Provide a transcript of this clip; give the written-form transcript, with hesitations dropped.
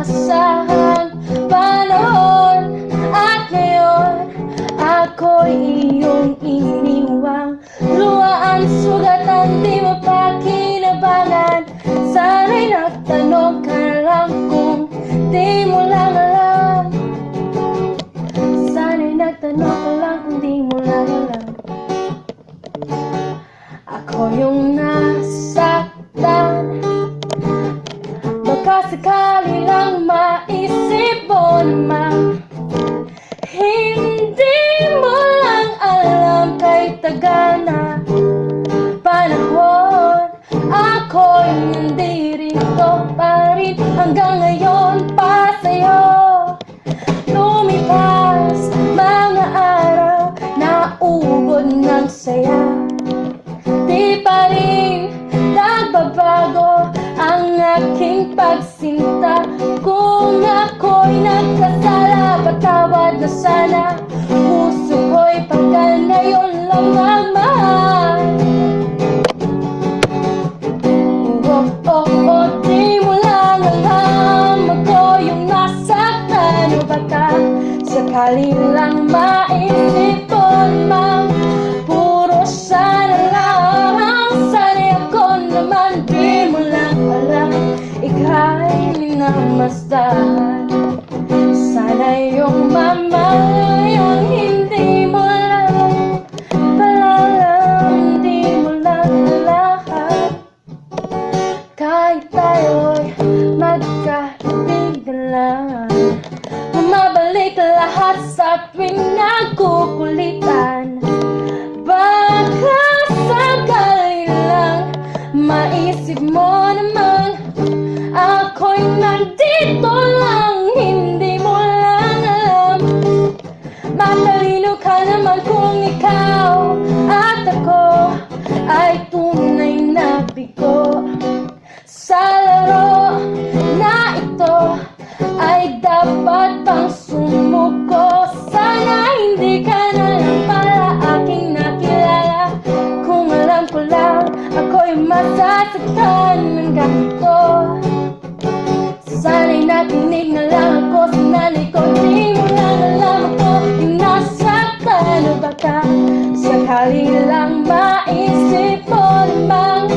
inasahang panahon. At ngayon, ako'y iyong iniwang luhaan, sugatan di mo pa kinabangan. Sana'y nagtanong ka lang kung di mo lang alam. Sana'y nagtanong ka lang kung di mo lang alam. Ako yung nasaktan, baka sakali lang maisip mo naman. Hindi mo lang alam kahit tagal na panahon. Ako'y hindi rito pa rin hanggang ngayon pa sa'yo. Lumipas mga araw, naubod ng saya. Di pa rin nagbabago ang aking pagsinta. Kung ako'y nagkasala, patawad na sana. Puso ko'y pagkal ngayon lang magmahal. Di mo lang alam, ako yung nasaktan. O baka sakali lang maisip ko naman, puro sana lang. Sana'y ako naman, di mo lang alam, ika'y minamasdan. Sana'y yung mamayang hindi mo lang palalam, di mo lang alam. Kahit tayo'y magkaibigan lang, bumabalik lahat sa tuwing nagkukulitan. Baka sakali lang maisip mo naman, ako'y nandito lang, hindi mo lang alam. Matalino ka naman kung ikaw at ako ay tunay na bigo. Sa laro na ito ay dapat pang sumuko. Sana hindi ka na lang pala aking nakilala. Kung alam ko lang, ako'y masasaktan ng ganito. Sana'y nakinig na lang ako sa nanay ko. Di mo lang alam, ako yung nasaktan. O baka sakali lang maisip mo namang